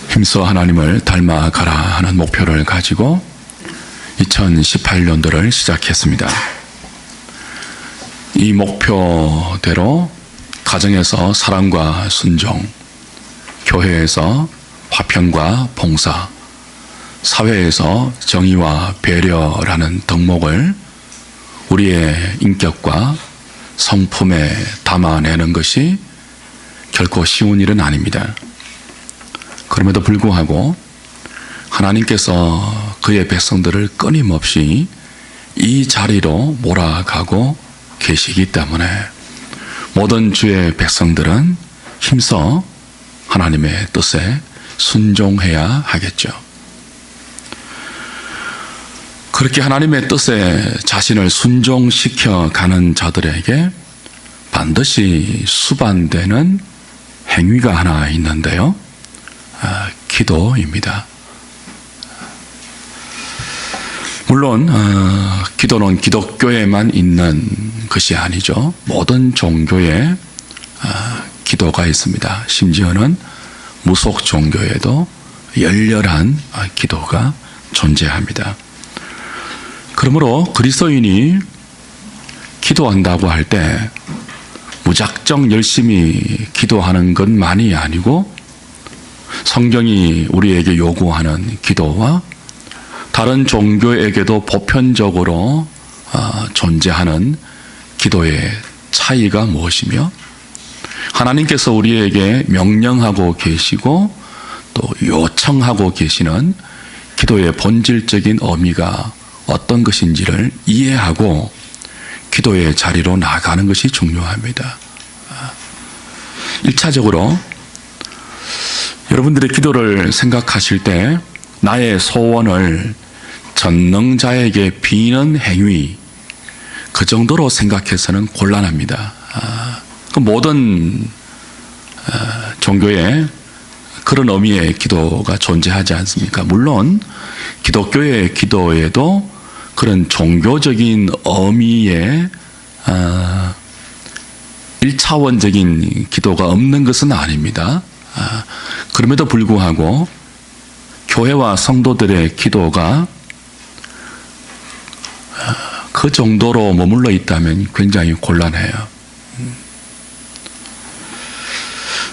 힘써 하나님을 닮아가라 하는 목표를 가지고 2018년도를 시작했습니다. 이 목표대로 가정에서 사랑과 순종, 교회에서 화평과 봉사, 사회에서 정의와 배려라는 덕목을 우리의 인격과 성품에 담아내는 것이 결코 쉬운 일은 아닙니다. 그럼에도 불구하고 하나님께서 그의 백성들을 끊임없이 이 자리로 몰아가고 계시기 때문에 모든 주의 백성들은 힘써 하나님의 뜻에 순종해야 하겠죠. 그렇게 하나님의 뜻에 자신을 순종시켜 가는 자들에게 반드시 수반되는 행위가 하나 있는데요. 기도입니다. 물론 기도는 기독교에만 있는 것이 아니죠. 모든 종교에 기도가 있습니다. 심지어는 무속 종교에도 열렬한 기도가 존재합니다. 그러므로 그리스도인이 기도한다고 할 때 무작정 열심히 기도하는 것만이 아니고 성경이 우리에게 요구하는 기도와 다른 종교에게도 보편적으로 존재하는 기도의 차이가 무엇이며 하나님께서 우리에게 명령하고 계시고 또 요청하고 계시는 기도의 본질적인 의미가 어떤 것인지를 이해하고 기도의 자리로 나가는 것이 중요합니다. 1차적으로 여러분들의 기도를 생각하실 때 나의 소원을 전능자에게 비는 행위, 그 정도로 생각해서는 곤란합니다. 모든 종교에 그런 의미의 기도가 존재하지 않습니까? 물론 기독교의 기도에도 그런 종교적인 의미의 1차원적인 기도가 없는 것은 아닙니다. 그럼에도 불구하고 교회와 성도들의 기도가 그 정도로 머물러 있다면 굉장히 곤란해요.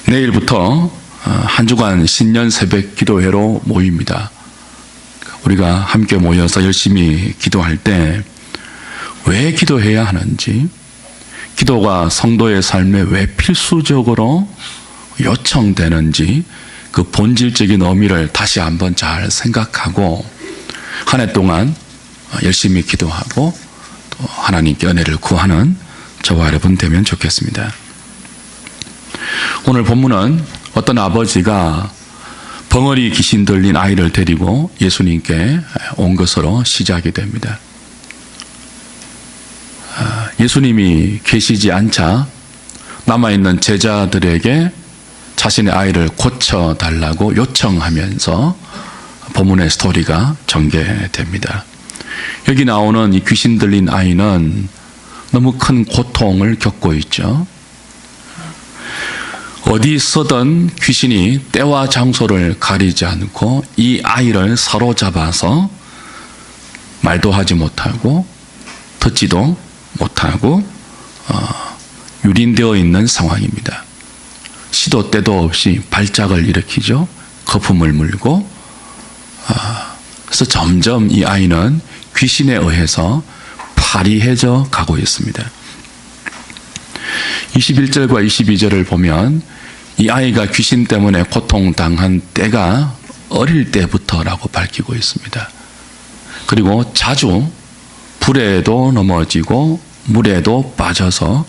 내일부터 한 주간 신년 새벽 기도회로 모입니다. 우리가 함께 모여서 열심히 기도할 때 왜 기도해야 하는지, 기도가 성도의 삶에 왜 필수적으로 요청되는지 그 본질적인 의미를 다시 한번 잘 생각하고 한 해 동안 열심히 기도하고 또 하나님께 은혜를 구하는 저와 여러분 되면 좋겠습니다. 오늘 본문은 어떤 아버지가 벙어리 귀신 들린 아이를 데리고 예수님께 온 것으로 시작이 됩니다. 예수님이 계시지 않자 남아있는 제자들에게 자신의 아이를 고쳐달라고 요청하면서 본문의 스토리가 전개됩니다. 여기 나오는 이 귀신 들린 아이는 너무 큰 고통을 겪고 있죠. 어디 있어든 귀신이 때와 장소를 가리지 않고 이 아이를 사로잡아서 말도 하지 못하고 듣지도 못하고 유린되어 있는 상황입니다. 시도 때도 없이 발작을 일으키죠. 거품을 물고 그래서 점점 이 아이는 귀신에 의해서 파리해져 가고 있습니다. 21절과 22절을 보면 이 아이가 귀신 때문에 고통당한 때가 어릴 때부터라고 밝히고 있습니다. 그리고 자주 불에도 넘어지고 물에도 빠져서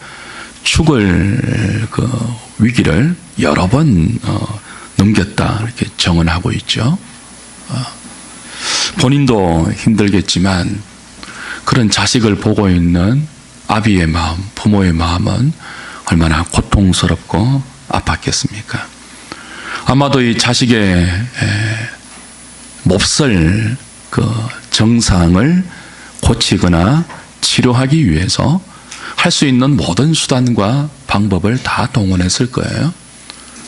죽을 그 위기를 여러 번 넘겼다 이렇게 정언하고 있죠. 본인도 힘들겠지만 그런 자식을 보고 있는 아비의 마음, 부모의 마음은 얼마나 고통스럽고 아팠겠습니까? 아마도 이 자식의 몹쓸 그 정상을 고치거나 치료하기 위해서 할 수 있는 모든 수단과 방법을 다 동원했을 거예요.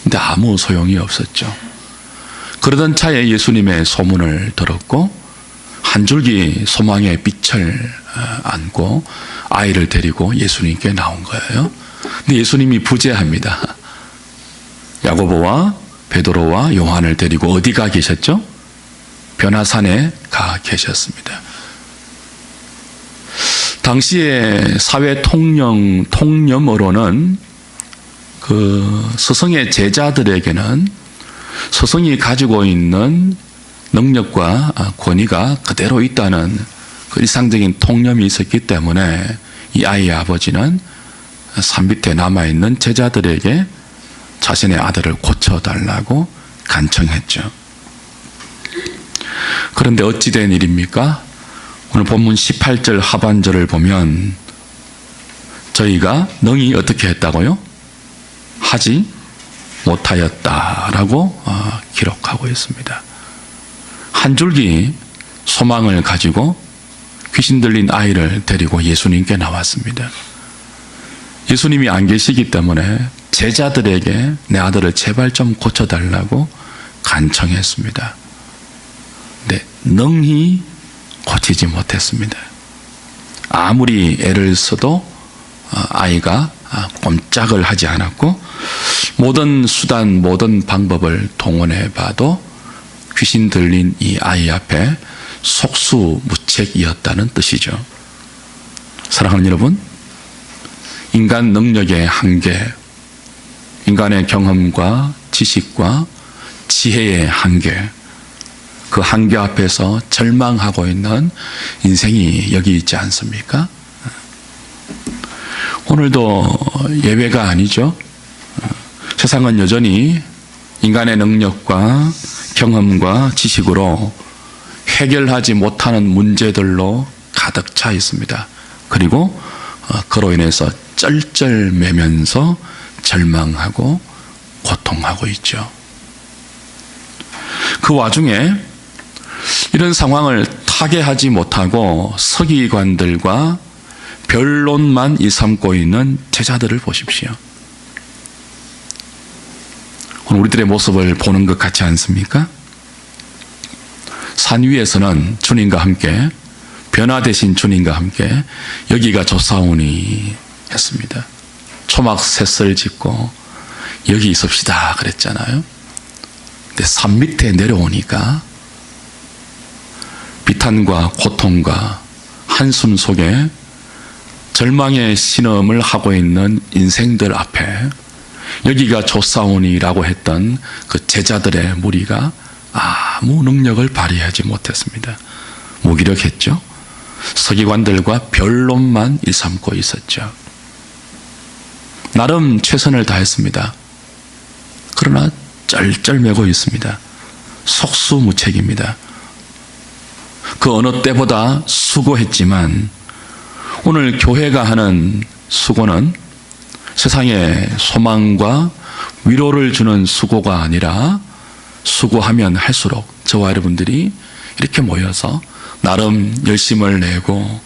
근데 아무 소용이 없었죠. 그러던 차에 예수님의 소문을 들었고 한 줄기 소망의 빛을 안고 아이를 데리고 예수님께 나온 거예요. 근데 예수님이 부재합니다. 야고보와 베드로와 요한을 데리고 어디 가 계셨죠? 변화산에 가 계셨습니다. 당시의 사회 통념으로는 그 스승의 제자들에게는 스승이 가지고 있는 능력과 권위가 그대로 있다는 그 일상적인 통념이 있었기 때문에 이 아이의 아버지는 산밑에 남아있는 제자들에게 자신의 아들을 고쳐달라고 간청했죠. 그런데 어찌 된 일입니까? 오늘 본문 18절 하반절을 보면 저희가 능히 어떻게 했다고요? 하지 못하였다라고 기록하고 있습니다. 한 줄기 소망을 가지고 귀신 들린 아이를 데리고 예수님께 나왔습니다. 예수님이 안 계시기 때문에 제자들에게 내 아들을 제발 좀 고쳐달라고 간청했습니다. 네, 능히 고치지 못했습니다. 아무리 애를 써도 아이가 꼼짝을 하지 않았고 모든 수단, 모든 방법을 동원해 봐도 귀신 들린 이 아이 앞에 속수무책이었다는 뜻이죠. 사랑하는 여러분, 인간 능력의 한계, 인간의 경험과 지식과 지혜의 한계, 그 한계 앞에서 절망하고 있는 인생이 여기 있지 않습니까? 오늘도 예외가 아니죠. 세상은 여전히 인간의 능력과 경험과 지식으로 해결하지 못하는 문제들로 가득 차 있습니다. 그리고 그로 인해서 쩔쩔매면서 절망하고 고통하고 있죠. 그 와중에 이런 상황을 타개하지 못하고 서기관들과 변론만 일삼고 있는 제자들을 보십시오. 오늘 우리들의 모습을 보는 것 같지 않습니까? 산 위에서는 주님과 함께, 변화되신 주님과 함께 여기가 좋사오니 했습니다. 초막 셋을 짓고 여기 있읍시다 그랬잖아요. 근데 산 밑에 내려오니까 비탄과 고통과 한숨 속에 절망의 신음을 하고 있는 인생들 앞에 여기가 좋사오니라고 했던 그 제자들의 무리가 아무 능력을 발휘하지 못했습니다. 무기력했죠. 서기관들과 변론만 일삼고 있었죠. 나름 최선을 다했습니다. 그러나 쩔쩔매고 있습니다. 속수무책입니다. 그 어느 때보다 수고했지만 오늘 교회가 하는 수고는 세상에 소망과 위로를 주는 수고가 아니라 수고하면 할수록 저와 여러분들이 이렇게 모여서 나름 열심을 내고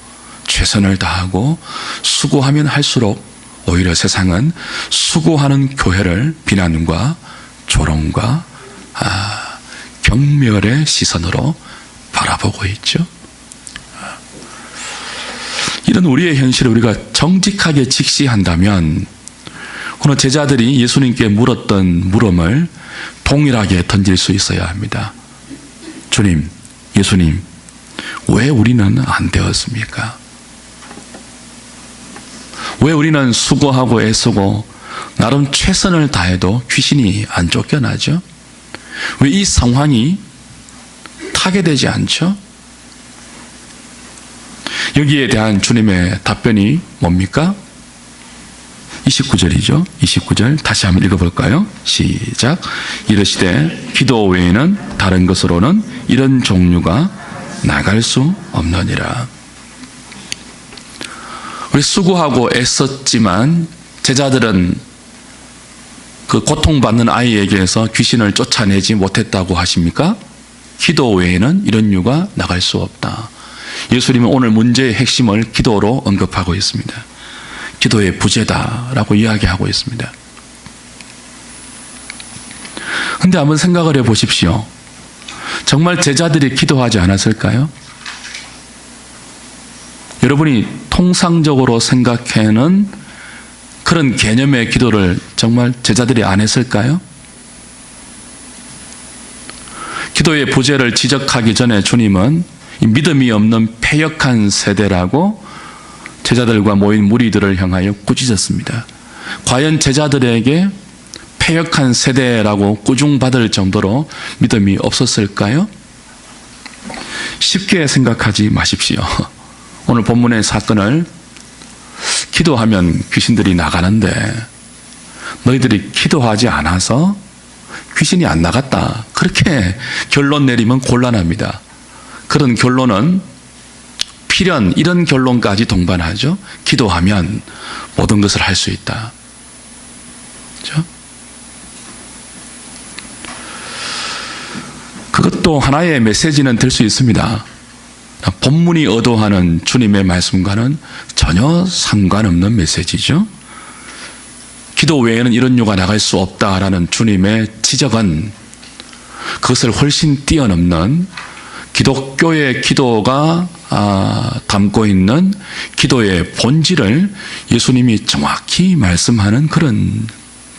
최선을 다하고 수고하면 할수록 오히려 세상은 수고하는 교회를 비난과 조롱과 경멸의 시선으로 바라보고 있죠. 이런 우리의 현실을 우리가 정직하게 직시한다면 오늘 제자들이 예수님께 물었던 물음을 동일하게 던질 수 있어야 합니다. 주님, 예수님, 왜 우리는 안 되었습니까? 왜 우리는 수고하고 애쓰고 나름 최선을 다해도 귀신이 안 쫓겨나죠? 왜 이 상황이 타개되지 않죠? 여기에 대한 주님의 답변이 뭡니까? 29절이죠. 29절 다시 한번 읽어볼까요? 시작. 이르시되 기도 외에는 다른 것으로는 이런 종류가 나갈 수 없느니라. 우리 수고하고 애썼지만 제자들은 그 고통받는 아이에게서 귀신을 쫓아내지 못했다고 하십니까? 기도 외에는 이런 이유가 나갈 수 없다. 예수님은 오늘 문제의 핵심을 기도로 언급하고 있습니다. 기도의 부재다라고 이야기하고 있습니다. 그런데 한번 생각을 해보십시오. 정말 제자들이 기도하지 않았을까요? 여러분이 통상적으로 생각하는 그런 개념의 기도를 정말 제자들이 안 했을까요? 기도의 부재를 지적하기 전에 주님은 믿음이 없는 패역한 세대라고 제자들과 모인 무리들을 향하여 꾸짖었습니다. 과연 제자들에게 패역한 세대라고 꾸중받을 정도로 믿음이 없었을까요? 쉽게 생각하지 마십시오. 오늘 본문의 사건을 기도하면 귀신들이 나가는데 너희들이 기도하지 않아서 귀신이 안 나갔다. 그렇게 결론 내리면 곤란합니다. 그런 결론은 필연, 이런 결론까지 동반하죠. 기도하면 모든 것을 할 수 있다. 그렇죠? 그것도 하나의 메시지는 될 수 있습니다. 본문이 의도하는 주님의 말씀과는 전혀 상관없는 메시지죠. 기도 외에는 이런 요가 나갈 수 없다라는 주님의 지적은 그것을 훨씬 뛰어넘는 기독교의 기도가 담고 있는 기도의 본질을 예수님이 정확히 말씀하는 그런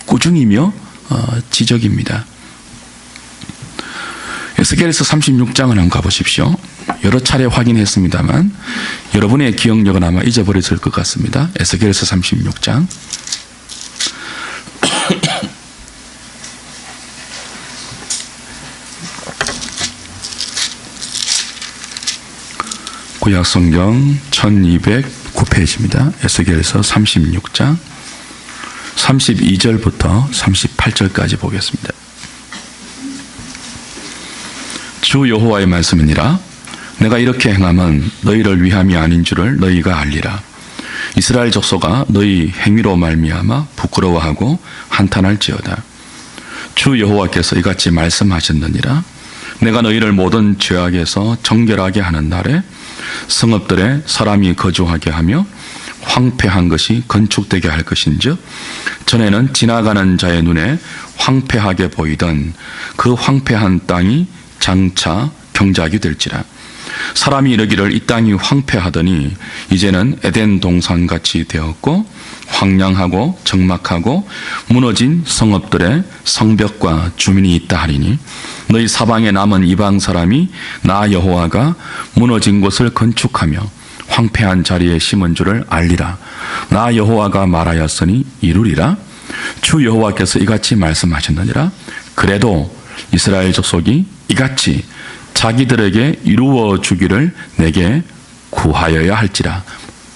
꾸중이며 지적입니다. 에스겔서 36장을 한번 가보십시오. 여러 차례 확인했습니다만 여러분의 기억력은 아마 잊어버렸을 것 같습니다. 에스겔서 36장. 구약성경 1209페이지입니다. 에스겔서 36장 32절부터 38절까지 보겠습니다. 주 여호와의 말씀이니라. 내가 이렇게 행함은 너희를 위함이 아닌 줄을 너희가 알리라. 이스라엘 족속아 너희 행위로 말미암아 부끄러워하고 한탄할지어다. 주 여호와께서 이같이 말씀하셨느니라. 내가 너희를 모든 죄악에서 정결하게 하는 날에 성읍들에 사람이 거주하게 하며 황폐한 것이 건축되게 할 것인즉 전에는 지나가는 자의 눈에 황폐하게 보이던 그 황폐한 땅이 장차 경작이 될지라. 사람이 이르기를 이 땅이 황폐하더니 이제는 에덴 동산같이 되었고 황량하고 적막하고 무너진 성읍들에 성벽과 주민이 있다 하리니 너희 사방에 남은 이방 사람이 나 여호와가 무너진 곳을 건축하며 황폐한 자리에 심은 줄을 알리라. 나 여호와가 말하였으니 이루리라. 주 여호와께서 이같이 말씀하셨느니라. 그래도 이스라엘 족속이 이같이 자기들에게 이루어 주기를 내게 구하여야 할지라.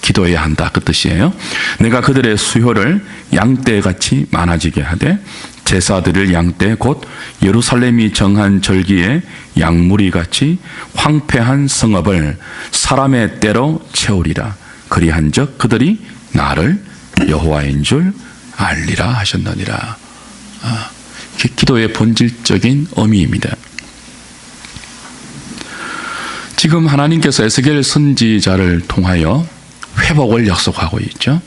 기도해야 한다, 그 뜻이에요. 내가 그들의 수효를 양떼같이 많아지게 하되 제사드릴 양떼 곧 예루살렘이 정한 절기에 양무리같이 황폐한 성읍을 사람의 때로 채우리라. 그리한즉 그들이 나를 여호와인 줄 알리라 하셨느니라. 기도의 본질적인 의미입니다. 지금 하나님께서 에스겔 선지자를 통하여 회복을 약속하고 있죠.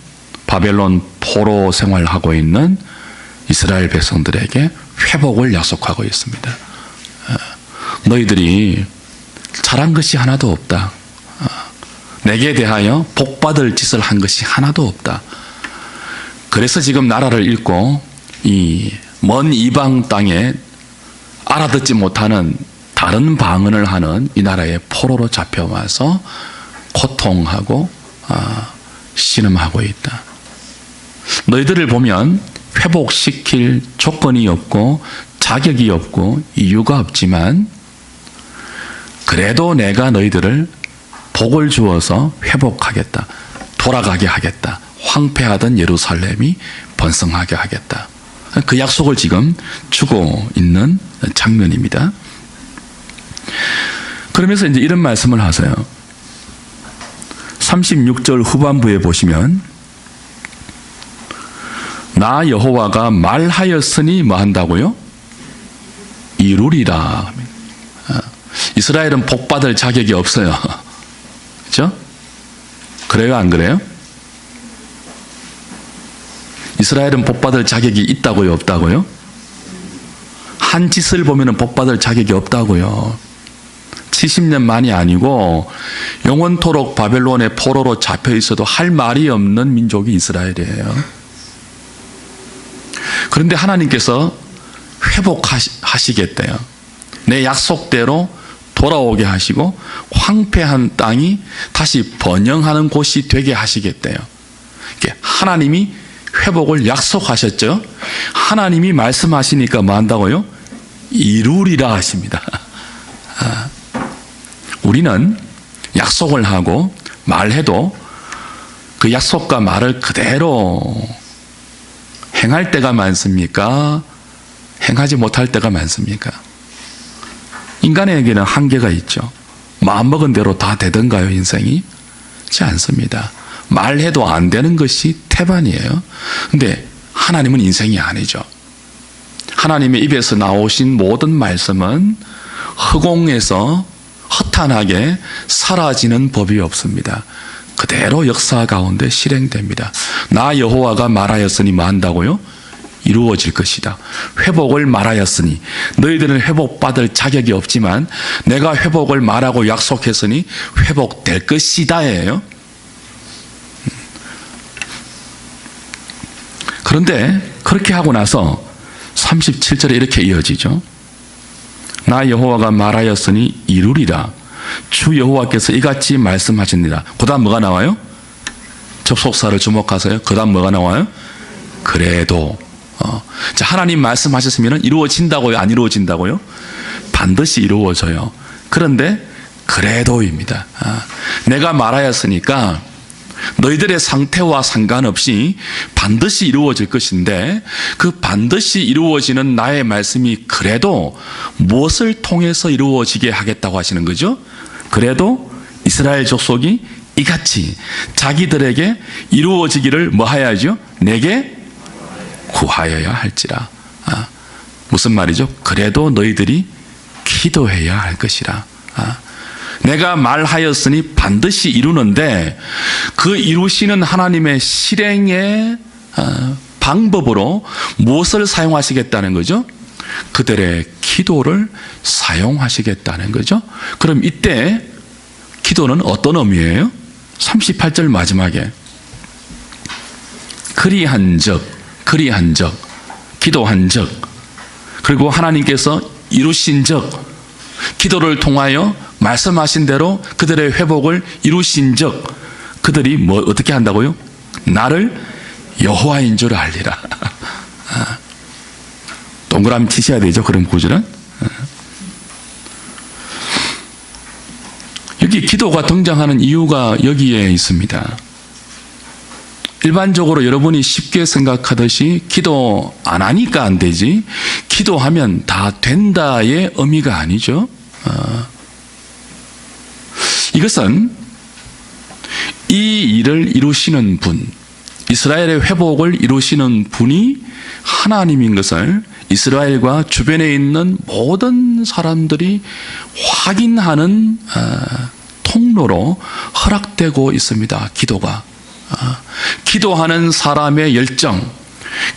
바벨론 포로 생활하고 있는 이스라엘 백성들에게 회복을 약속하고 있습니다. 너희들이 잘한 것이 하나도 없다. 내게 대하여 복받을 짓을 한 것이 하나도 없다. 그래서 지금 나라를 잃고 이 먼 이방 땅에 알아듣지 못하는 다른 방언을 하는 이 나라의 포로로 잡혀와서 고통하고 신음하고 있다. 너희들을 보면 회복시킬 조건이 없고 자격이 없고 이유가 없지만 그래도 내가 너희들을 복을 주어서 회복하겠다. 돌아가게 하겠다. 황폐하던 예루살렘이 번성하게 하겠다. 그 약속을 지금 주고 있는 장면입니다. 그러면서 이제 이런 말씀을 하세요. 36절 후반부에 보시면 나 여호와가 말하였으니 뭐 한다고요? 이루리라. 이스라엘은 복받을 자격이 없어요. 그렇죠? 그래요, 안 그래요? 이스라엘은 복받을 자격이 있다고요, 없다고요? 한 짓을 보면 복받을 자격이 없다고요. 70년만이 아니고 영원토록 바벨론의 포로로 잡혀 있어도 할 말이 없는 민족이 이스라엘이에요. 그런데 하나님께서 회복하시겠대요. 내 약속대로 돌아오게 하시고 황폐한 땅이 다시 번영하는 곳이 되게 하시겠대요. 하나님이 회복을 약속하셨죠. 하나님이 말씀하시니까 뭐 한다고요? 이루리라 하십니다. 우리는 약속을 하고 말해도 그 약속과 말을 그대로 행할 때가 많습니까? 행하지 못할 때가 많습니까? 인간에게는 한계가 있죠. 마음먹은 대로 다 되던가요, 인생이? 그렇지 않습니다. 말해도 안 되는 것이 태반이에요. 근데 하나님은 인생이 아니죠. 하나님의 입에서 나오신 모든 말씀은 허공에서 허탄하게 사라지는 법이 없습니다. 그대로 역사 가운데 실행됩니다. 나 여호와가 말하였으니 뭐 한다고요? 이루어질 것이다. 회복을 말하였으니 너희들은 회복받을 자격이 없지만 내가 회복을 말하고 약속했으니 회복될 것이다예요. 그런데 그렇게 하고 나서 37절에 이렇게 이어지죠. 나 여호와가 말하였으니 이루리라. 주 여호와께서 이같이 말씀하시니라. 그 다음 뭐가 나와요? 접속사를 주목하세요. 그 다음 뭐가 나와요? 그래도. 자, 하나님 말씀하셨으면 이루어진다고요? 안 이루어진다고요? 반드시 이루어져요. 그런데 그래도입니다. 내가 말하였으니까 너희들의 상태와 상관없이 반드시 이루어질 것인데 그 반드시 이루어지는 나의 말씀이 그래도 무엇을 통해서 이루어지게 하겠다고 하시는 거죠? 그래도 이스라엘 족속이 이같이 자기들에게 이루어지기를 뭐 하야죠? 내게 구하여야 할지라. 무슨 말이죠? 그래도 너희들이 기도해야 할 것이라. 내가 말하였으니 반드시 이루는데 그 이루시는 하나님의 실행의 방법으로 무엇을 사용하시겠다는 거죠? 그들의 기도를 사용하시겠다는 거죠. 그럼 이때 기도는 어떤 의미예요? 38절 마지막에 그리한 적, 기도한 적, 그리고 하나님께서 이루신 적, 기도를 통하여 말씀하신 대로 그들의 회복을 이루신 적, 그들이 뭐 어떻게 한다고요? 나를 여호와인 줄 알리라. 동그라미 치셔야 되죠. 그런 구절은. 여기 기도가 등장하는 이유가 여기에 있습니다. 일반적으로 여러분이 쉽게 생각하듯이 기도 안 하니까 안 되지, 기도하면 다 된다의 의미가 아니죠. 이것은 이 일을 이루시는 분, 이스라엘의 회복을 이루시는 분이 하나님인 것을 이스라엘과 주변에 있는 모든 사람들이 확인하는 통로로 허락되고 있습니다. 기도가. 기도하는 사람의 열정,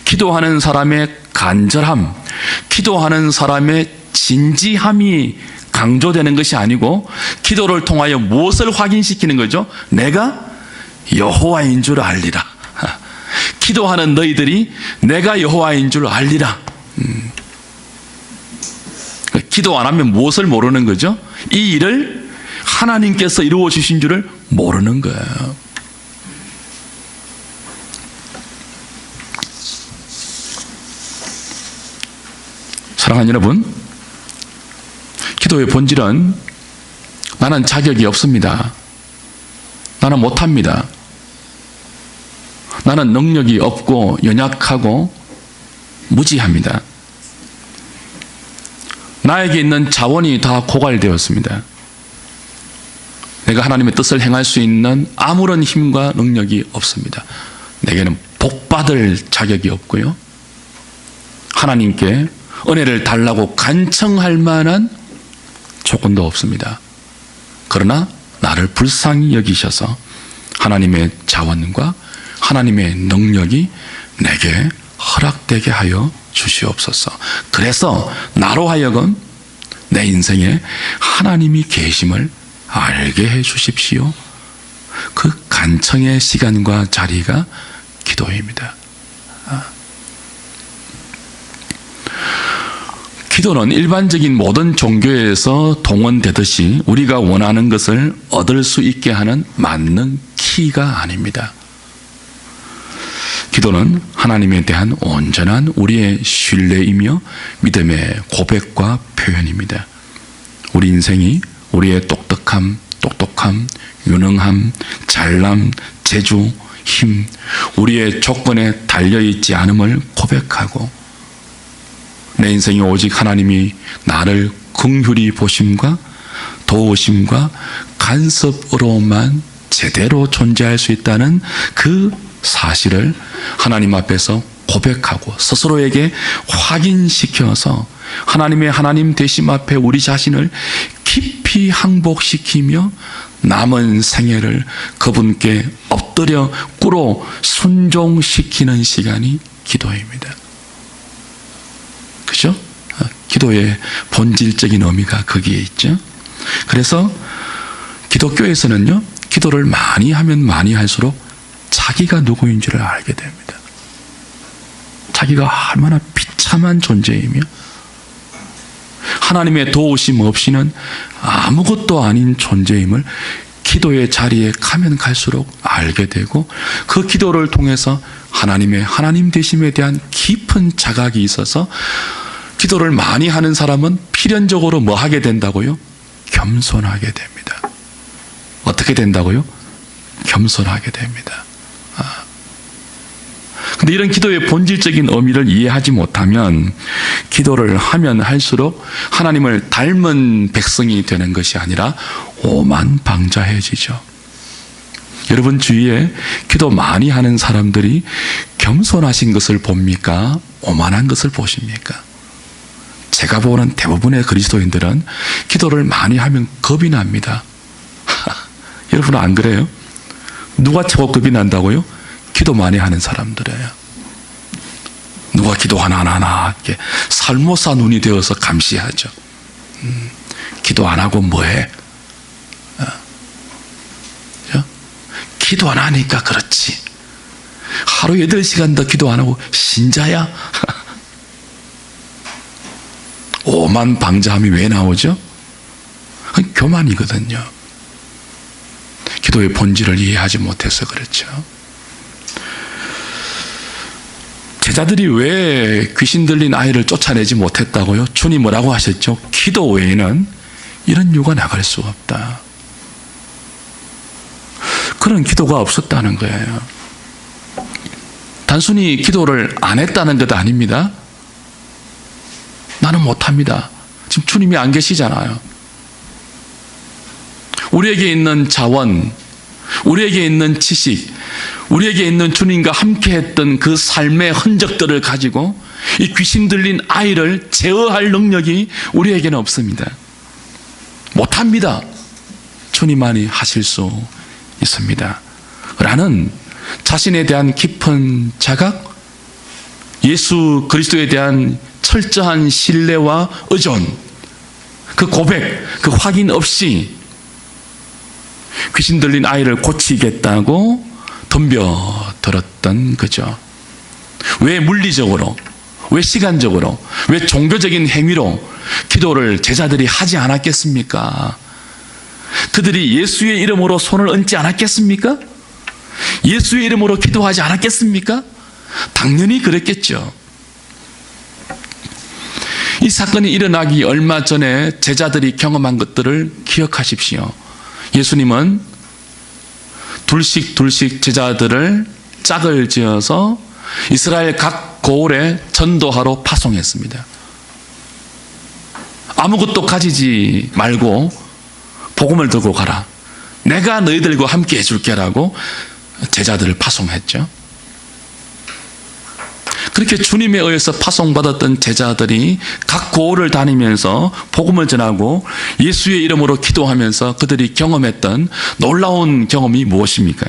기도하는 사람의 간절함, 기도하는 사람의 진지함이 강조되는 것이 아니고 기도를 통하여 무엇을 확인시키는 거죠? 내가 여호와인 줄 알리라. 기도하는 너희들이 내가 여호와인 줄 알리라. 기도 안 하면 무엇을 모르는 거죠? 이 일을 하나님께서 이루어 주신 줄을 모르는 거예요. 사랑하는 여러분, 기도의 본질은 나는 자격이 없습니다. 나는 못합니다. 나는 능력이 없고 연약하고 무지합니다. 나에게 있는 자원이 다 고갈되었습니다. 내가 하나님의 뜻을 행할 수 있는 아무런 힘과 능력이 없습니다. 내게는 복받을 자격이 없고요. 하나님께 은혜를 달라고 간청할 만한 조건도 없습니다. 그러나 나를 불쌍히 여기셔서 하나님의 자원과 하나님의 능력이 내게 허락되게 하여 주시옵소서. 그래서 나로 하여금 내 인생에 하나님이 계심을 알게 해 주십시오. 그 간청의 시간과 자리가 기도입니다. 기도는 일반적인 모든 종교에서 동원되듯이 우리가 원하는 것을 얻을 수 있게 하는 만능 키가 아닙니다. 기도는 하나님에 대한 온전한 우리의 신뢰이며 믿음의 고백과 표현입니다. 우리 인생이 우리의 똑똑함, 유능함, 잘남, 재주, 힘, 우리의 조건에 달려있지 않음을 고백하고 내 인생이 오직 하나님이 나를 긍휼히 보심과 도우심과 간섭으로만 제대로 존재할 수 있다는 그 사실을 하나님 앞에서 고백하고 스스로에게 확인시켜서 하나님의 하나님 되심 앞에 우리 자신을 깊이 항복시키며 남은 생애를 그분께 엎드려 꿇어 순종시키는 시간이 기도입니다. 그죠? 기도의 본질적인 의미가 거기에 있죠. 그래서 기독교에서는요, 기도를 많이 하면 많이 할수록 자기가 누구인지를 알게 됩니다. 자기가 얼마나 비참한 존재이며 하나님의 도우심 없이는 아무것도 아닌 존재임을 기도의 자리에 가면 갈수록 알게 되고 그 기도를 통해서 하나님의 하나님 되심에 대한 깊은 자각이 있어서 기도를 많이 하는 사람은 필연적으로 뭐 하게 된다고요? 겸손하게 됩니다. 어떻게 된다고요? 겸손하게 됩니다. 근데 이런 기도의 본질적인 의미를 이해하지 못하면 기도를 하면 할수록 하나님을 닮은 백성이 되는 것이 아니라 오만방자해지죠. 여러분 주위에 기도 많이 하는 사람들이 겸손하신 것을 봅니까? 오만한 것을 보십니까? 제가 보는 대부분의 그리스도인들은 기도를 많이 하면 겁이 납니다. 여러분은 안 그래요? 누가 최고 겁이 난다고요? 기도 많이 하는 사람들이에요. 누가 기도하나 안 하나 이렇게 살모사 눈이 되어서 감시하죠. 기도 안 하고 뭐해? 기도 안 하니까 그렇지. 하루 8시간 더 기도 안 하고 신자야? 오만방자함이 왜 나오죠? 교만이거든요. 기도의 본질을 이해하지 못해서 그렇죠. 제자들이 왜 귀신 들린 아이를 쫓아내지 못했다고요? 주님 뭐라고 하셨죠? 기도 외에는 이런 유가 나갈 수 없다. 그런 기도가 없었다는 거예요. 단순히 기도를 안 했다는 것 아닙니다. 나는 못합니다. 지금 주님이 안 계시잖아요. 우리에게 있는 자원, 우리에게 있는 지식, 우리에게 있는 주님과 함께 했던 그 삶의 흔적들을 가지고 이 귀신 들린 아이를 제어할 능력이 우리에게는 없습니다. 못합니다. 주님만이 하실 수 있습니다. 라는 자신에 대한 깊은 자각, 예수 그리스도에 대한 철저한 신뢰와 의존, 그 고백, 그 확인 없이 귀신 들린 아이를 고치겠다고 덤벼들었던 거죠. 왜 물리적으로, 왜 시간적으로, 왜 종교적인 행위로 기도를 제자들이 하지 않았겠습니까? 그들이 예수의 이름으로 손을 얹지 않았겠습니까? 예수의 이름으로 기도하지 않았겠습니까? 당연히 그랬겠죠. 이 사건이 일어나기 얼마 전에 제자들이 경험한 것들을 기억하십시오. 예수님은 둘씩 제자들을 짝을 지어서 이스라엘 각 고을에 전도하러 파송했습니다. 아무것도 가지지 말고 복음을 들고 가라. 내가 너희들과 함께 해줄게라고 제자들을 파송했죠. 그렇게 주님에 의해서 파송받았던 제자들이 각 고을을 다니면서 복음을 전하고 예수의 이름으로 기도하면서 그들이 경험했던 놀라운 경험이 무엇입니까?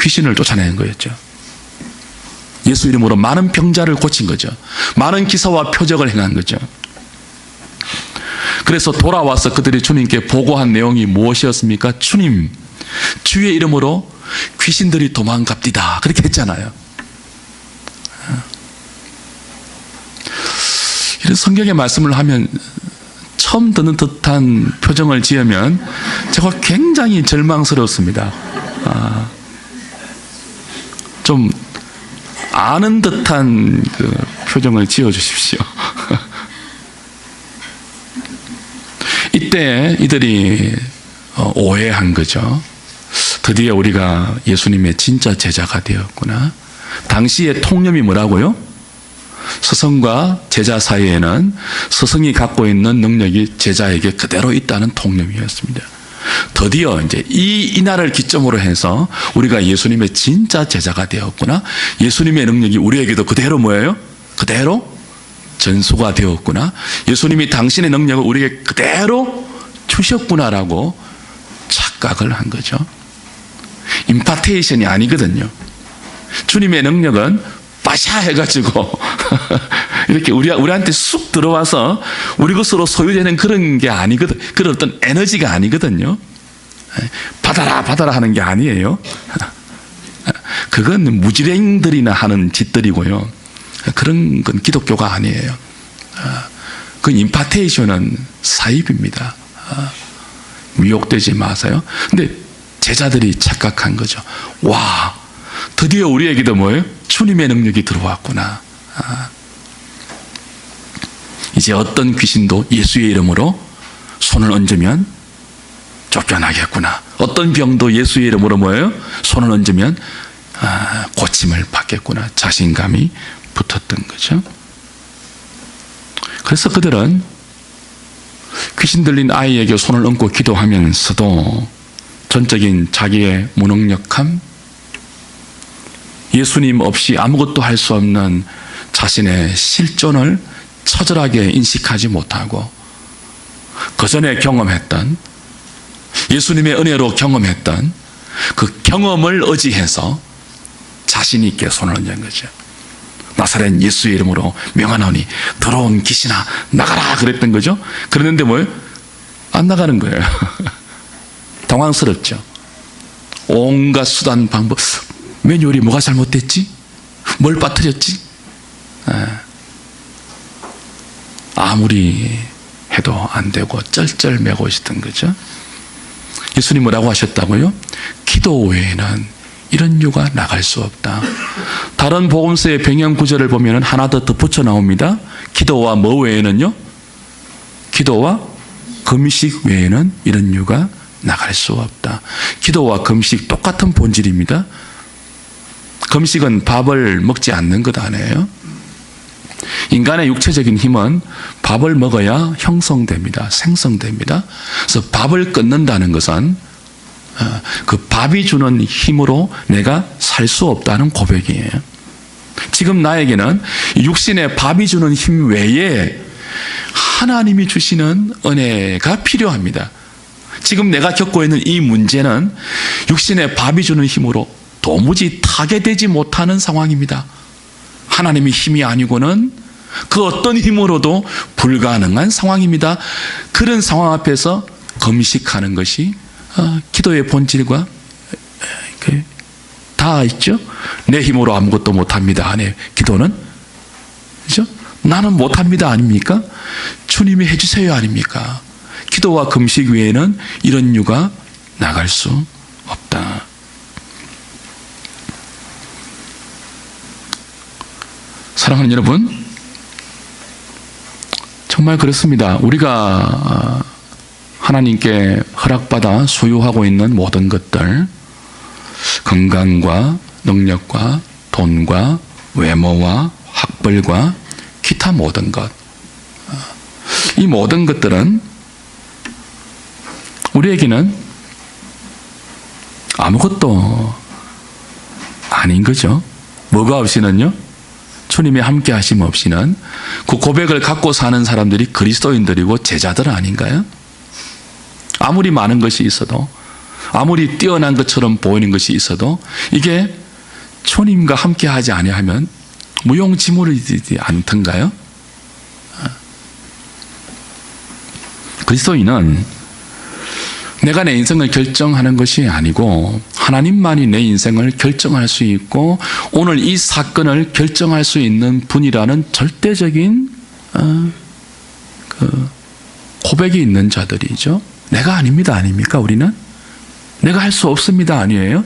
귀신을 쫓아내는 거였죠. 예수 이름으로 많은 병자를 고친 거죠. 많은 기사와 표적을 행한 거죠. 그래서 돌아와서 그들이 주님께 보고한 내용이 무엇이었습니까? 주님, 주의 이름으로 귀신들이 도망갑디다. 그렇게 했잖아요. 이런 성경의 말씀을 하면 처음 듣는 듯한 표정을 지으면 제가 굉장히 절망스럽습니다. 좀 아는 듯한 그 표정을 지어주십시오. 이때 이들이 오해한 거죠. 드디어 우리가 예수님의 진짜 제자가 되었구나. 당시의 통념이 뭐라고요? 스승과 제자 사이에는 스승이 갖고 있는 능력이 제자에게 그대로 있다는 통념이었습니다. 드디어 이제 이날을 기점으로 해서 우리가 예수님의 진짜 제자가 되었구나. 예수님의 능력이 우리에게도 그대로 뭐예요? 그대로 전수가 되었구나. 예수님이 당신의 능력을 우리에게 그대로 주셨구나라고 착각을 한 거죠. 임파테이션이 아니거든요. 주님의 능력은 빠샤 해가지고 이렇게 우리한테 쑥 들어와서 우리 것으로 소유되는 그런 게 아니거든. 그런 어떤 에너지가 아니거든요. 받아라 받아라 하는 게 아니에요. 그건 무지랭들이나 하는 짓들이고요. 그런 건 기독교가 아니에요. 그 임파테이션은 사입입니다. 미혹되지 마세요. 근데 제자들이 착각한 거죠. 와, 드디어 우리에게도 뭐예요? 주님의 능력이 들어왔구나. 이제 어떤 귀신도 예수의 이름으로 손을 얹으면 쫓겨나겠구나. 어떤 병도 예수의 이름으로 뭐예요? 손을 얹으면 고침을 받겠구나. 자신감이 붙었던 거죠. 그래서 그들은 귀신 들린 아이에게 손을 얹고 기도하면서도 전적인 자기의 무능력함, 예수님 없이 아무것도 할 수 없는 자신의 실존을 처절하게 인식하지 못하고 그 전에 경험했던 예수님의 은혜로 경험했던 그 경험을 의지해서 자신 있게 손을 얹은 거죠. 나사렛 예수의 이름으로 명하노니 더러운 귀신아 나가라 그랬던 거죠. 그랬는데 뭐예요? 안 나가는 거예요. 당황스럽죠. 온갖 수단 방법, 매뉴얼이 뭐가 잘못됐지? 뭘 빠뜨렸지? 아무리 해도 안 되고 쩔쩔매고 있었던 거죠. 예수님 뭐라고 하셨다고요? 기도 외에는 이런 유가 나갈 수 없다. 다른 복음서의 병영 구절을 보면 하나 더 덧붙여 나옵니다. 기도와 뭐 외에는요? 기도와 금식 외에는 이런 유가 나갈 수 없다. 기도와 금식 똑같은 본질입니다. 금식은 밥을 먹지 않는 것 아니에요? 인간의 육체적인 힘은 밥을 먹어야 형성됩니다. 생성됩니다. 그래서 밥을 끊는다는 것은 그 밥이 주는 힘으로 내가 살 수 없다는 고백이에요. 지금 나에게는 육신의 밥이 주는 힘 외에 하나님이 주시는 은혜가 필요합니다. 지금 내가 겪고 있는 이 문제는 육신의 밥이 주는 힘으로 도무지 타개되지 못하는 상황입니다. 하나님의 힘이 아니고는 그 어떤 힘으로도 불가능한 상황입니다. 그런 상황 앞에서 금식하는 것이 기도의 본질과 다 있죠. 내 힘으로 아무것도 못합니다. 안에 기도는 그렇죠? 나는 못합니다 아닙니까? 주님이 해주세요 아닙니까? 기도와 금식 외에는 이런 유가 나갈 수 없다. 사랑하는 여러분, 정말 그렇습니다. 우리가 하나님께 허락받아 소유하고 있는 모든 것들, 건강과 능력과 돈과 외모와 학벌과 기타 모든 것, 이 모든 것들은 우리에게는 아무것도 아닌 거죠. 뭐가 없이는요? 주님의 함께 하심 없이는 그 고백을 갖고 사는 사람들이 그리스도인들이고 제자들 아닌가요? 아무리 많은 것이 있어도, 아무리 뛰어난 것처럼 보이는 것이 있어도 이게 주님과 함께 하지 아니하면 무용지물이지 않던가요? 그리스도인은 내가 내 인생을 결정하는 것이 아니고 하나님만이 내 인생을 결정할 수 있고 오늘 이 사건을 결정할 수 있는 분이라는 절대적인 고백이 있는 자들이죠. 내가 아닙니다. 아닙니까? 우리는? 내가 할 수 없습니다. 아니에요?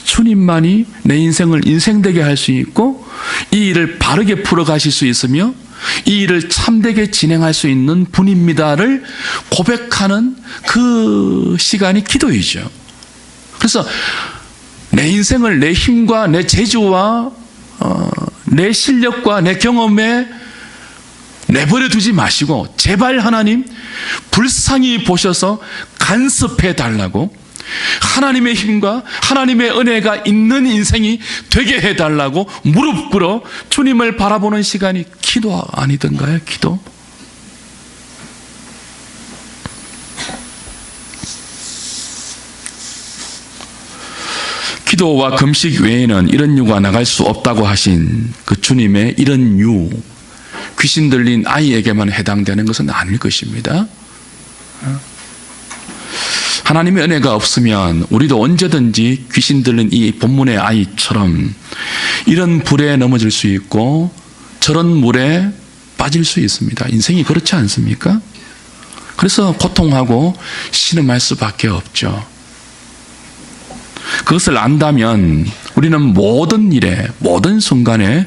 주님만이 내 인생을 인생되게 할 수 있고 이 일을 바르게 풀어가실 수 있으며 이 일을 참되게 진행할 수 있는 분입니다를 고백하는 그 시간이 기도이죠. 그래서 내 인생을 내 힘과 내 재주와 내 실력과 내 경험에 내버려 두지 마시고 제발 하나님 불쌍히 보셔서 간섭해 달라고, 하나님의 힘과 하나님의 은혜가 있는 인생이 되게 해달라고 무릎 꿇어 주님을 바라보는 시간이 기도 아니던가요? 기도? 기도와 금식 외에는 이런 유가 나갈 수 없다고 하신 그 주님의 이런 유, 귀신 들린 아이에게만 해당되는 것은 아닐 것입니다. 하나님의 은혜가 없으면 우리도 언제든지 귀신 들린 이 본문의 아이처럼 이런 불에 넘어질 수 있고 저런 물에 빠질 수 있습니다. 인생이 그렇지 않습니까? 그래서 고통하고 신음할 수밖에 없죠. 그것을 안다면 우리는 모든 일에, 모든 순간에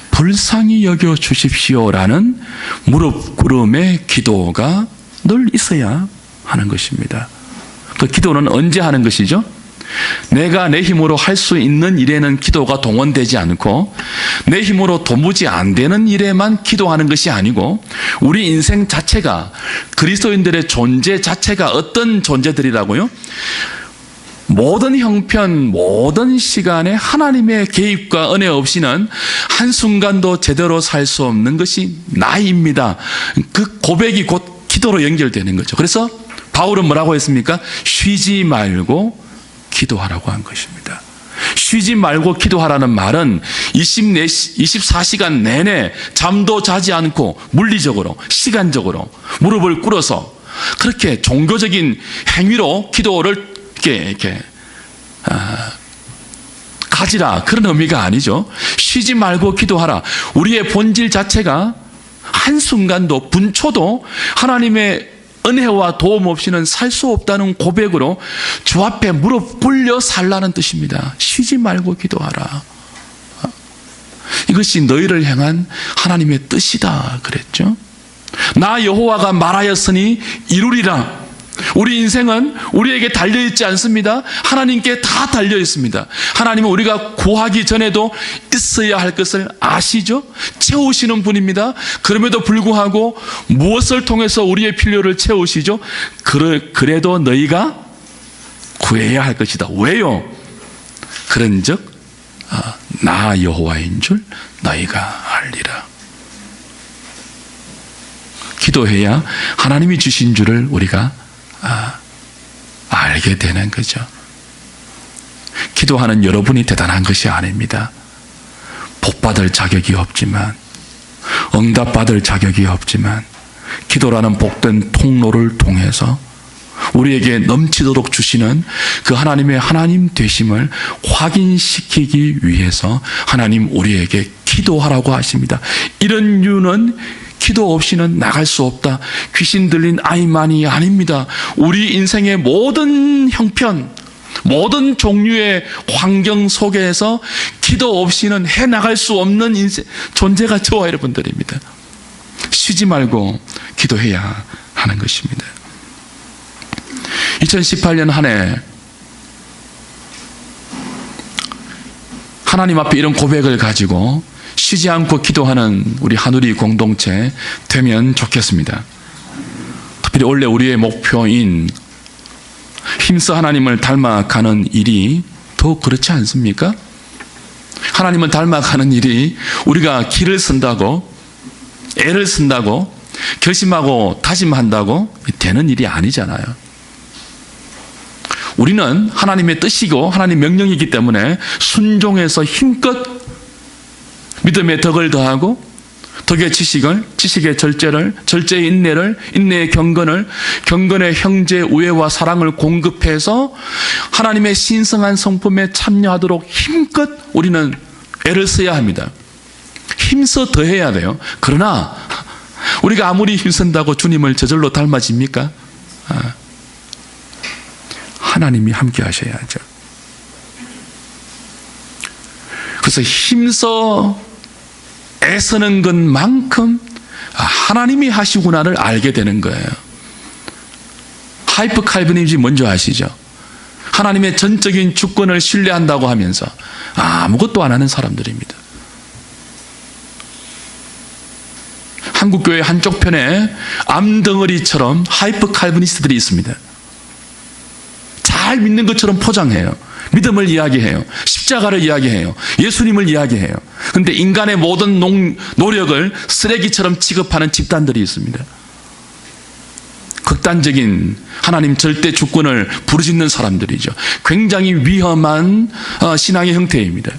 불쌍히 여겨 주십시오라는 무릎 꿇음의 기도가 늘 있어야 하는 것입니다. 그 기도는 언제 하는 것이죠? 내가 내 힘으로 할 수 있는 일에는 기도가 동원되지 않고 내 힘으로 도무지 안 되는 일에만 기도하는 것이 아니고 우리 인생 자체가, 그리스도인들의 존재 자체가 어떤 존재들이라고요? 모든 형편, 모든 시간에 하나님의 개입과 은혜 없이는 한순간도 제대로 살 수 없는 것이 나입니다. 그 고백이 곧 기도로 연결되는 거죠. 그래서 바울은 뭐라고 했습니까? 쉬지 말고 기도하라고 한 것입니다. 쉬지 말고 기도하라는 말은 24시간 내내 잠도 자지 않고 물리적으로, 시간적으로 무릎을 꿇어서 그렇게 종교적인 행위로 기도를 이렇게 가지라, 그런 의미가 아니죠. 쉬지 말고 기도하라. 우리의 본질 자체가 한순간도 분초도 하나님의 은혜와 도움 없이는 살 수 없다는 고백으로 주 앞에 무릎 꿇려 살라는 뜻입니다. 쉬지 말고 기도하라. 이것이 너희를 향한 하나님의 뜻이다 그랬죠. 나 여호와가 말하였으니 이루리라. 우리 인생은 우리에게 달려있지 않습니다. 하나님께 다 달려있습니다. 하나님은 우리가 구하기 전에도 있어야 할 것을 아시죠? 채우시는 분입니다. 그럼에도 불구하고 무엇을 통해서 우리의 필요를 채우시죠? 그래도 너희가 구해야 할 것이다. 왜요? 그런즉 나 여호와인 줄 너희가 알리라. 기도해야 하나님이 주신 줄을 우리가 알게 되는 거죠. 기도하는 여러분이 대단한 것이 아닙니다. 복받을 자격이 없지만, 응답받을 자격이 없지만 기도라는 복된 통로를 통해서 우리에게 넘치도록 주시는 그 하나님의 하나님 되심을 확인시키기 위해서 하나님 우리에게 기도하라고 하십니다. 이런 이유는 기도 없이는 나갈 수 없다. 귀신 들린 아이만이 아닙니다. 우리 인생의 모든 형편, 모든 종류의 환경 속에서 기도 없이는 해나갈 수 없는 인생, 존재가 저와 여러분들입니다. 쉬지 말고 기도해야 하는 것입니다. 2018년 한 해 하나님 앞에 이런 고백을 가지고 쉬지 않고 기도하는 우리 한우리 공동체 되면 좋겠습니다. 특별히 원래 우리의 목표인 힘써 하나님을 닮아가는 일이 더 그렇지 않습니까? 하나님을 닮아가는 일이 우리가 기를 쓴다고, 애를 쓴다고, 결심하고 다짐한다고 되는 일이 아니잖아요. 우리는 하나님의 뜻이고 하나님 명령이기 때문에 순종해서 힘껏 믿음의 덕을 더하고 덕의 지식을, 지식의 절제를, 절제의 인내를, 인내의 경건을, 경건의 형제 우애와 사랑을 공급해서 하나님의 신성한 성품에 참여하도록 힘껏 우리는 애를 써야 합니다. 힘써 더해야 돼요. 그러나 우리가 아무리 힘쓴다고 주님을 저절로 닮아집니까? 하나님이 함께 하셔야죠. 그래서 힘써 애쓰는 것만큼 하나님이 하시구나를 알게 되는 거예요. 하이퍼 칼빈이지 뭔지 아시죠? 하나님의 전적인 주권을 신뢰한다고 하면서 아무것도 안 하는 사람들입니다. 한국교회 한쪽 편에 암덩어리처럼 하이퍼 칼빈니스트들이 있습니다. 잘 믿는 것처럼 포장해요. 믿음을 이야기해요. 십자가를 이야기해요. 예수님을 이야기해요. 그런데 인간의 모든 노력을 쓰레기처럼 취급하는 집단들이 있습니다. 극단적인 하나님 절대 주권을 부르짖는 사람들이죠. 굉장히 위험한 신앙의 형태입니다.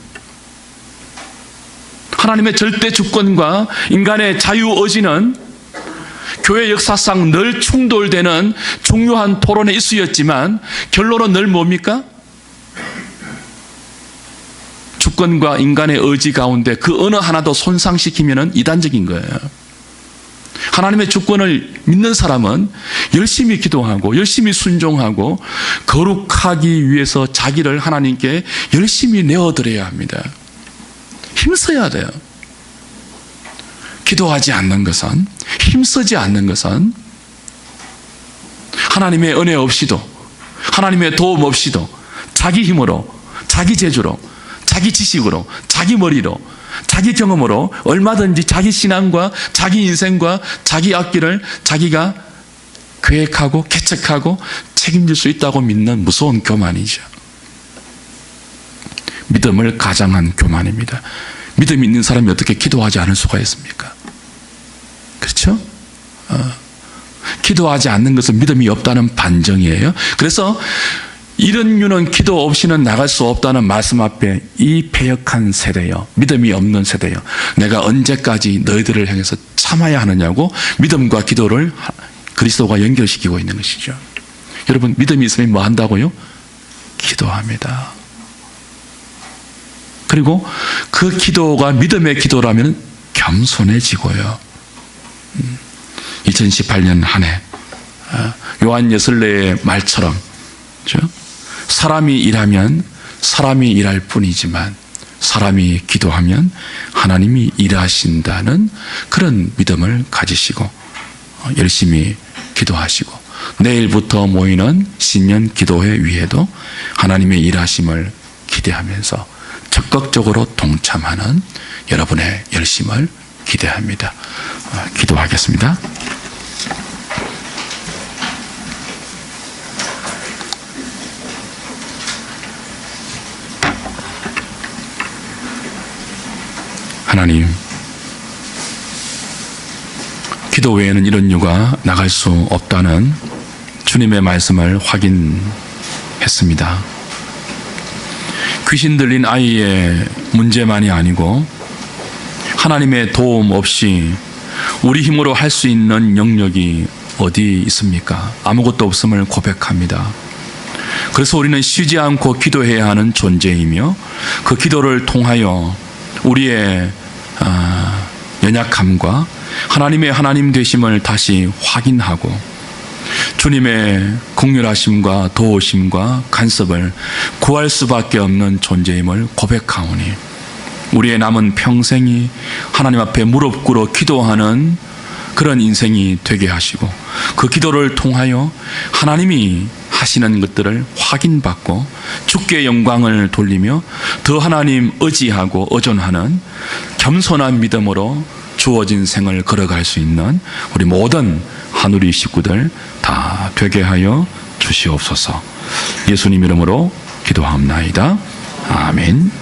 하나님의 절대 주권과 인간의 자유의지는 교회 역사상 늘 충돌되는 중요한 토론의 이슈였지만 결론은 늘 뭡니까? 주권과 인간의 의지 가운데 그 어느 하나도 손상시키면 이단적인 거예요. 하나님의 주권을 믿는 사람은 열심히 기도하고 열심히 순종하고 거룩하기 위해서 자기를 하나님께 열심히 내어드려야 합니다. 힘써야 돼요. 기도하지 않는 것은, 힘쓰지 않는 것은 하나님의 은혜 없이도, 하나님의 도움 없이도 자기 힘으로, 자기 재주로, 자기 지식으로, 자기 머리로, 자기 경험으로 얼마든지 자기 신앙과 자기 인생과 자기 앞길을 자기가 계획하고 개척하고 책임질 수 있다고 믿는 무서운 교만이죠. 믿음을 가장한 교만입니다. 믿음이 있는 사람이 어떻게 기도하지 않을 수가 있습니까? 그렇죠? 기도하지 않는 것은 믿음이 없다는 반정이에요. 그래서 이런 유는 기도 없이는 나갈 수 없다는 말씀 앞에 이 패역한 세대요, 믿음이 없는 세대요, 내가 언제까지 너희들을 향해서 참아야 하느냐고 믿음과 기도를 그리스도가 연결시키고 있는 것이죠. 여러분, 믿음이 있으면 뭐 한다고요? 기도합니다. 그리고 그 기도가 믿음의 기도라면 겸손해지고요. 2018년 한 해 요한 예설레의 말처럼, 그렇죠? 사람이 일하면 사람이 일할 뿐이지만 사람이 기도하면 하나님이 일하신다는 그런 믿음을 가지시고 열심히 기도하시고, 내일부터 모이는 신년 기도회 위에도 하나님의 일하심을 기대하면서 적극적으로 동참하는 여러분의 열심을 기대합니다. 기도하겠습니다. 하나님, 기도 외에는 이런 유가 나갈 수 없다는 주님의 말씀을 확인했습니다. 귀신 들린 아이의 문제만이 아니고 하나님의 도움 없이 우리 힘으로 할 수 있는 영역이 어디 있습니까? 아무것도 없음을 고백합니다. 그래서 우리는 쉬지 않고 기도해야 하는 존재이며 그 기도를 통하여 우리의 연약함과 하나님의 하나님 되심을 다시 확인하고 주님의 긍휼하심과 도우심과 간섭을 구할 수밖에 없는 존재임을 고백하오니 우리의 남은 평생이 하나님 앞에 무릎 꿇어 기도하는 그런 인생이 되게 하시고, 그 기도를 통하여 하나님이 하시는 것들을 확인받고 주께 영광을 돌리며 더 하나님 의지하고 의존하는 겸손한 믿음으로 주어진 생을 걸어갈 수 있는 우리 모든 한우리 식구들 다 되게 하여 주시옵소서. 예수님 이름으로 기도하옵나이다. 아멘.